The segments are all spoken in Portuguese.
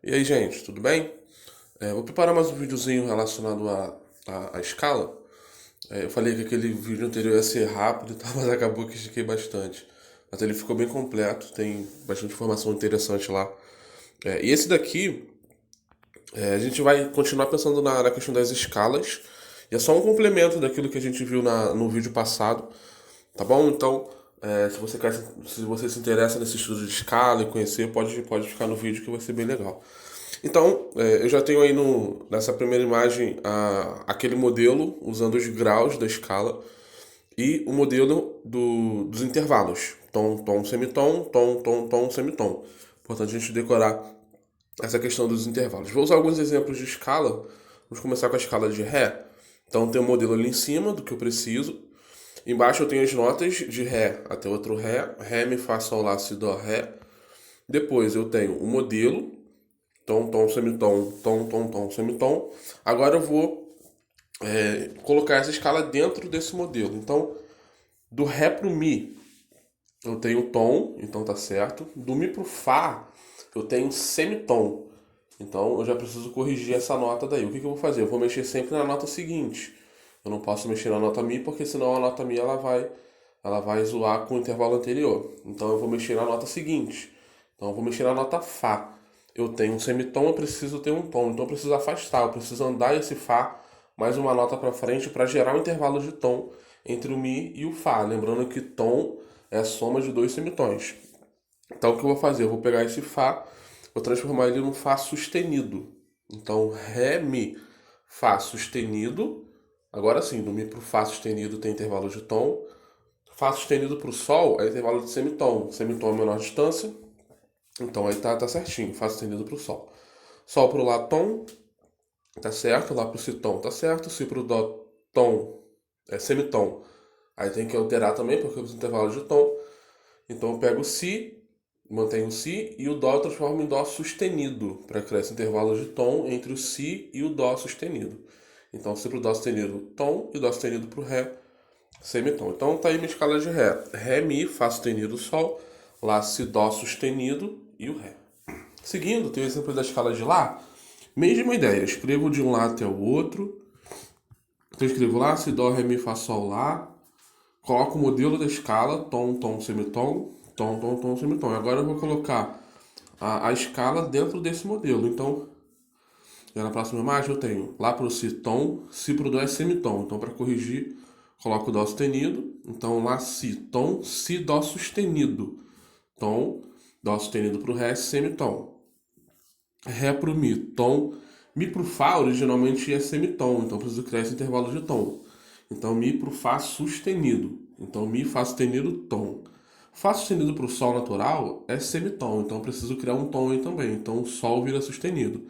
E aí, gente, tudo bem? Vou preparar mais um videozinho relacionado à escala. Eu falei que aquele vídeo anterior ia ser rápido, e tal, mas acabou que estiquei bastante. Mas ele ficou bem completo, tem bastante informação interessante lá. E esse daqui, a gente vai continuar pensando na questão das escalas. E é só um complemento daquilo que a gente viu no vídeo passado, tá bom? Então, se você se interessa nesse estudo de escala e conhecer, pode ficar no vídeo que vai ser bem legal. Então, eu já tenho aí nessa primeira imagem aquele modelo usando os graus da escala e o modelo dos intervalos. Tom, tom, semitom, tom, tom, tom, semitom. Importante a gente decorar essa questão dos intervalos. Vou usar alguns exemplos de escala. Vamos começar com a escala de Ré. Então, tem o modelo ali em cima do que eu preciso. Embaixo eu tenho as notas de Ré até outro Ré. Ré, Mi, Fá, Sol, Lá, Si, Dó, Ré. Depois eu tenho o modelo tom, tom, semitom, tom, tom, tom, semitom. Agora eu vou colocar essa escala dentro desse modelo. Então, do Ré pro Mi, eu tenho tom, então tá certo. Do Mi pro Fá, eu tenho semitom. Então, eu já preciso corrigir essa nota daí. O que eu vou fazer? Eu vou mexer sempre na nota seguinte. Eu não posso mexer na nota Mi, porque senão a nota Mi ela vai zoar com o intervalo anterior. Então, eu vou mexer na nota seguinte. Então, eu vou mexer na nota Fá. Eu tenho um semitom, eu preciso ter um tom. Então eu preciso afastar, eu preciso andar esse Fá mais uma nota para frente para gerar um intervalo de tom entre o Mi e o Fá. Lembrando que tom é a soma de dois semitons. Então o que eu vou fazer? Eu vou pegar esse Fá, vou transformar ele num Fá sustenido. Então Ré, Mi, Fá sustenido. Agora sim, do Mi para o Fá sustenido tem intervalo de tom. Fá sustenido para o Sol é intervalo de semitom. Semitom é a menor distância. Então aí tá certinho, Fá sustenido para o Sol. Sol pro Lá tom, tá certo. Lá pro Si tom, tá certo. Si pro Dó tom, é semitom. Aí tem que alterar também, porque os intervalos de tom. Então eu pego o Si, mantenho o Si e o Dó eu transformo em Dó sustenido, para criar esse intervalo de tom entre o Si e o Dó sustenido. Então Si pro Dó sustenido, tom, e Dó sustenido pro Ré, semitom. Então tá aí minha escala de Ré. Ré, Mi, Fá sustenido, Sol, Lá, Si, Dó sustenido e o Ré. Seguindo, tem o exemplo da escala de Lá. Mesma ideia, escrevo de um lado até o outro. Então eu escrevo Lá, Si, Dó, Ré, Mi, Fá, Sol, Lá. Coloco o modelo da escala, tom, tom, semitom, tom, tom, tom, semitom. E agora eu vou colocar a escala dentro desse modelo. Então, já na próxima imagem eu tenho Lá pro Si, tom, Si pro Dó é semitom. Então, para corrigir, coloco o Dó sustenido. Então, Lá, Si, tom, Si, Dó sustenido. Tom, Dó sustenido pro Ré, semitom. Ré pro Mi, tom. Mi pro Fá originalmente é semitom, então preciso criar esse intervalo de tom. Então Mi pro Fá sustenido. Então Mi, Fá sustenido, tom. Fá sustenido pro Sol natural é semitom, então preciso criar um tom aí também. Então Sol vira sustenido.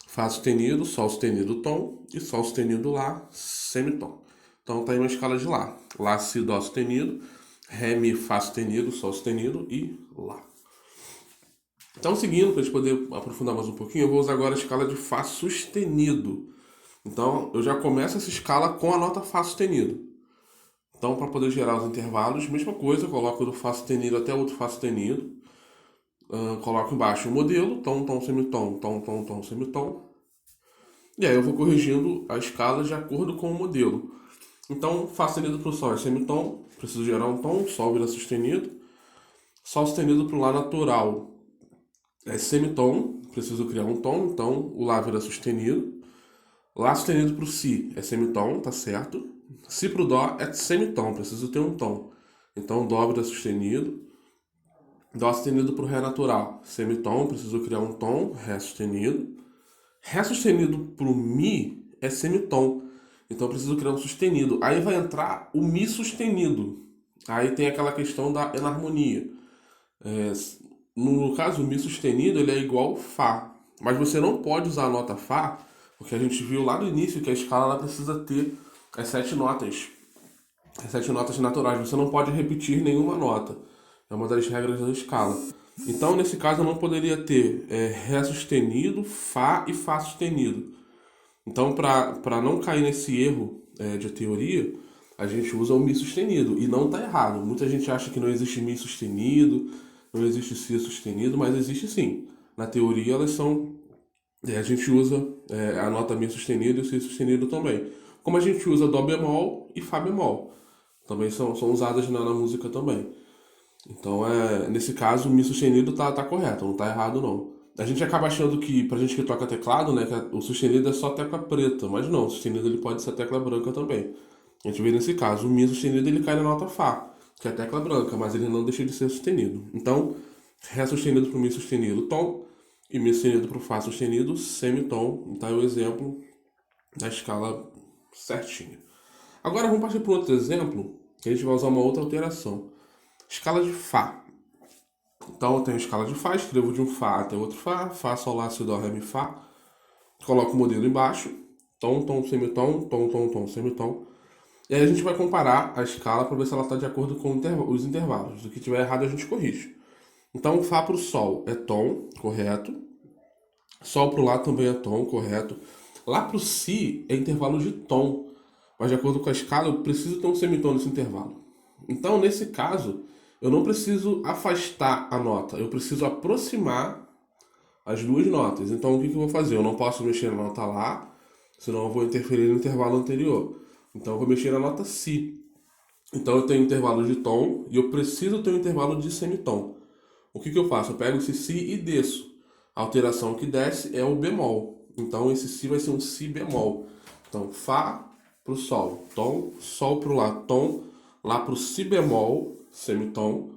Fá sustenido, Sol sustenido, tom. E Sol sustenido, Lá, semitom. Então tá aí uma escala de Lá. Lá, Si, Dó sustenido. Ré, Mi, Fá sustenido, Sol sustenido e Lá. Então, seguindo, para a gente poder aprofundar mais um pouquinho, eu vou usar agora a escala de Fá sustenido. Então, eu já começo essa escala com a nota Fá sustenido. Então, para poder gerar os intervalos, mesma coisa, eu coloco do Fá sustenido até outro Fá sustenido. Coloco embaixo o modelo, tom, tom, semitom, tom, tom, tom, semitom. E aí eu vou corrigindo a escala de acordo com o modelo. Então, Fá sustenido para o Sol é semitom, preciso gerar um tom, Sol vira sustenido. Sol sustenido para o Lá natural é semitom, preciso criar um tom, então o Lá vira sustenido. Lá sustenido para o Si é semitom, tá certo. Si para o Dó é semitom, preciso ter um tom. Então Dó vira sustenido. Dó sustenido para o Ré natural, semitom, preciso criar um tom, Ré sustenido. Ré sustenido para o Mi é semitom, então preciso criar um sustenido. Aí vai entrar o Mi sustenido. Aí tem aquela questão da enarmonia. É, no caso, o Mi sustenido ele é igual ao Fá. Mas você não pode usar a nota Fá, porque a gente viu lá no início que a escala ela precisa ter as sete notas. As sete notas naturais. Você não pode repetir nenhuma nota. É uma das regras da escala. Então, nesse caso, eu não poderia ter Ré sustenido, Fá e Fá sustenido. Então, para não cair nesse erro de teoria, a gente usa o Mi sustenido. E não está errado. Muita gente acha que não existe Mi sustenido, não existe Si sustenido, mas existe sim. Na teoria, elas são. E a gente usa a nota Mi sustenido e o Si sustenido também. Como a gente usa Dó bemol e Fá bemol. Também são usadas na música também. Então, nesse caso, o Mi sustenido tá correto, não tá errado não. A gente acaba achando que, pra gente que toca teclado, né, que o sustenido é só tecla preta, mas não, o sustenido ele pode ser tecla branca também. A gente vê nesse caso, o Mi sustenido ele cai na nota Fá, que é a tecla branca, mas ele não deixa de ser sustenido. Então, Ré sustenido pro Mi sustenido, tom, e Mi sustenido pro Fá sustenido, semitom. Então é o exemplo da escala certinha. Agora vamos partir para outro exemplo, que a gente vai usar uma outra alteração. Escala de Fá. Então eu tenho escala de Fá, escrevo de um Fá até outro Fá, Fá, Sol, Lá, Si, Dó, Ré, Mi, Fá. Coloco o modelo embaixo, tom, tom, semitom, tom, tom, tom, semitom. E aí a gente vai comparar a escala para ver se ela está de acordo com os intervalos. O que tiver errado a gente corrige. Então Fá para o Sol é tom, correto. Sol para o Lá também é tom, correto. Lá para o Si é intervalo de tom. Mas de acordo com a escala eu preciso ter um semitom nesse intervalo. Então nesse caso eu não preciso afastar a nota, eu preciso aproximar as duas notas. Então o que eu vou fazer? Eu não posso mexer na nota Lá, senão eu vou interferir no intervalo anterior. Então eu vou mexer na nota Si. Então eu tenho intervalo de tom e eu preciso ter um intervalo de semitom. O que eu faço? Eu pego esse Si e desço. A alteração que desce é o bemol. Então esse Si vai ser um Si bemol. Então Fá pro Sol, tom, Sol pro Lá, tom, Lá pro Si bemol, semitom,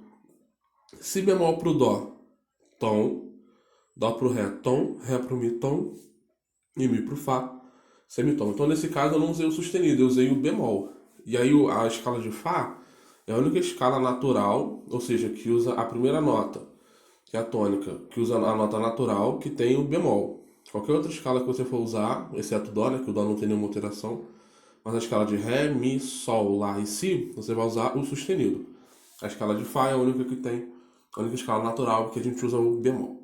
Si bemol pro Dó, tom, Dó pro Ré, tom, Ré pro Mi, tom, e Mi pro Fá, semitom. Então nesse caso eu não usei o sustenido, eu usei o bemol. E aí a escala de Fá é a única escala natural, ou seja, que usa a primeira nota, que é a tônica, que usa a nota natural, que tem o bemol. Qualquer outra escala que você for usar, exceto Dó, né, que o Dó não tem nenhuma alteração, mas a escala de Ré, Mi, Sol, Lá e Si, você vai usar o sustenido. A escala de Fá é a única que tem, a única escala natural que a gente usa o bemol.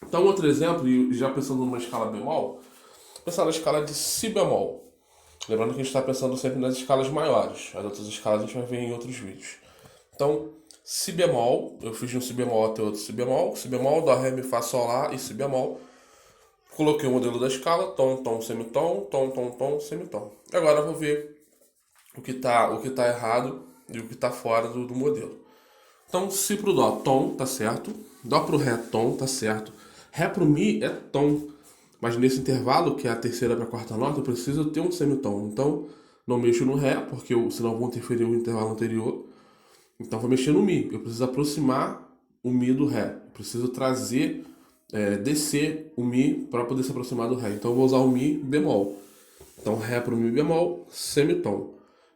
Então, outro exemplo, e já pensando numa escala bemol, pensar na escala de Si bemol. Lembrando que a gente está pensando sempre nas escalas maiores. As outras escalas a gente vai ver em outros vídeos. Então, Si bemol, eu fiz de um Si bemol até outro Si bemol, Dó, Ré, Mi, Fá, Sol, Lá e Si bemol. Coloquei o modelo da escala, tom, tom, semitom, tom, tom, tom, semitom. Agora eu vou ver o que tá errado e o que está fora do modelo. Então, Si pro Dó, tom, tá certo. Dó pro Ré, tom, tá certo. Ré pro Mi é tom. Mas nesse intervalo, que é a terceira para a quarta nota, eu preciso ter um semitom. Então, não mexo no Ré, porque senão eu vou interferir o intervalo anterior. Então, vou mexer no Mi. Eu preciso aproximar o Mi do Ré. Eu preciso trazer, descer o Mi para poder se aproximar do Ré. Então, eu vou usar o Mi bemol. Então, Ré para o Mi bemol, semitom.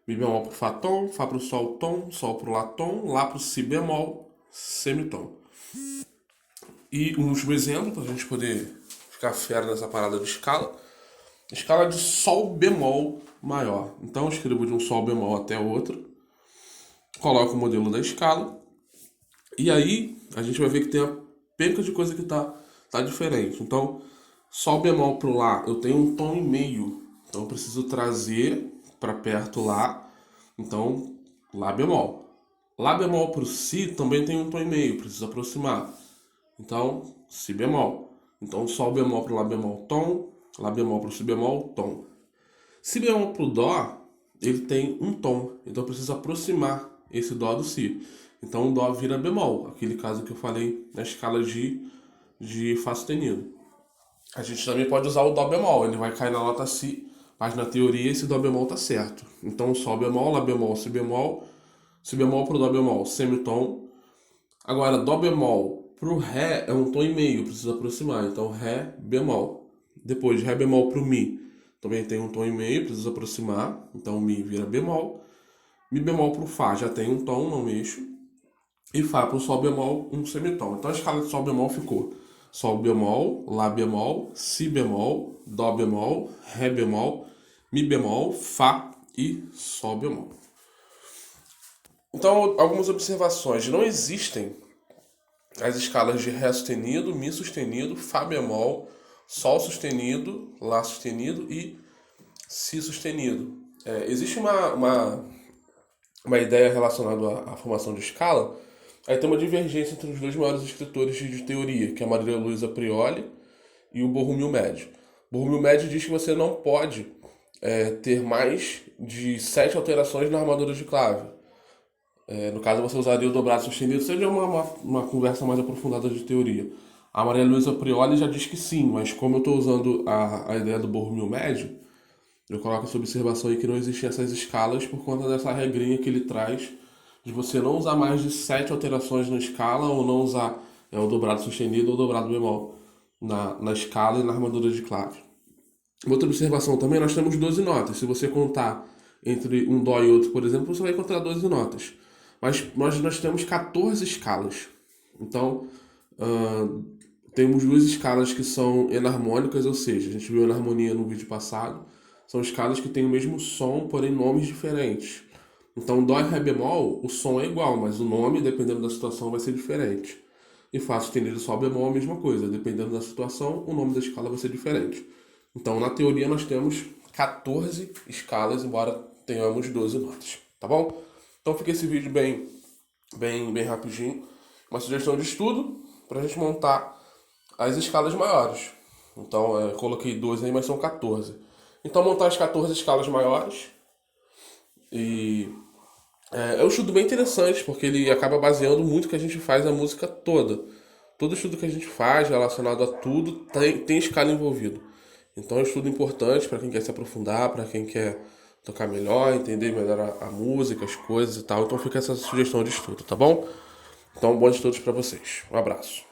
Mi bemol para o Fá tom, Fá para o Sol para o Lá tom, Lá para o Si bemol, semitom. E um último exemplo, para a gente poder ficar fera nessa parada de escala. Escala de Sol bemol maior. Então eu escrevo de um Sol bemol até outro, coloco o modelo da escala, e aí a gente vai ver que tem a penca de coisa que tá diferente. Então, Sol bemol pro Lá, eu tenho um tom e meio. Então eu preciso trazer para perto Lá. Então, Lá bemol. Lá bemol pro Si também tem um tom e meio, preciso aproximar. Então, Si bemol. Então, Sol bemol pro Lá bemol, tom. Lá bemol pro Si bemol, tom. Si bemol pro Dó, ele tem um tom. Então, eu preciso aproximar esse Dó do Si. Então, o Dó vira bemol. Aquele caso que eu falei na escala de Fá sustenido. A gente também pode usar o Dó bemol. Ele vai cair na nota Si. Mas, na teoria, esse Dó bemol tá certo. Então, Sol bemol, Lá bemol, Si bemol pro Dó bemol, semitom. Agora, Dó bemol pro Ré é um tom e meio, precisa aproximar. Então, Ré bemol. Depois, Ré bemol pro Mi. Também tem um tom e meio, precisa aproximar. Então, Mi vira bemol. Mi bemol pro Fá já tem um tom, não mexo. E Fá pro Sol bemol, um semitom. Então, a escala de Sol bemol ficou Sol bemol, Lá bemol, Si bemol, Dó bemol, Ré bemol, Mi bemol, Fá e Sol bemol. Então, algumas observações. Não existem as escalas de Ré sustenido, Mi sustenido, Fá bemol, Sol sustenido, Lá sustenido e Si sustenido. Existe uma ideia relacionada à formação de escala. Aí tem uma divergência entre os dois maiores escritores de teoria, que é a Maria Luísa Prioli e o borromil médio. O borromil médio diz que você não pode ter mais de 7 alterações na armadura de clave. No caso, você usaria o dobrado sustenido, seria uma conversa mais aprofundada de teoria. A Maria Luísa Prioli já diz que sim, mas como eu estou usando a ideia do borromil médio, eu coloco essa observação aí que não existem essas escalas por conta dessa regrinha que ele traz de você não usar mais de 7 alterações na escala ou não usar o dobrado sustenido ou o dobrado bemol na escala e na armadura de clave. Outra observação também, nós temos 12 notas. Se você contar entre um dó e outro, por exemplo, você vai encontrar 12 notas. Mas nós temos 14 escalas. Então, temos duas escalas que são enarmônicas, ou seja, a gente viu enarmonia no vídeo passado. São escalas que têm o mesmo som, porém nomes diferentes. Então, dó e ré bemol, o som é igual, mas o nome, dependendo da situação, vai ser diferente. E fá sustenido e sol bemol, a mesma coisa. Dependendo da situação, o nome da escala vai ser diferente. Então, na teoria, nós temos 14 escalas, embora tenhamos 12 notas, tá bom? Então, fica esse vídeo bem rapidinho. Uma sugestão de estudo para a gente montar as escalas maiores. Então, coloquei 12 aí, mas são 14. Então, montar as 14 escalas maiores. E é um estudo bem interessante, porque ele acaba baseando muito o que a gente faz na música toda. Todo estudo que a gente faz relacionado a tudo tem escala envolvido. Então é um estudo importante para quem quer se aprofundar, para quem quer tocar melhor, entender melhor a música, as coisas e tal. Então fica essa sugestão de estudo, tá bom? Então bons estudos para vocês. Um abraço.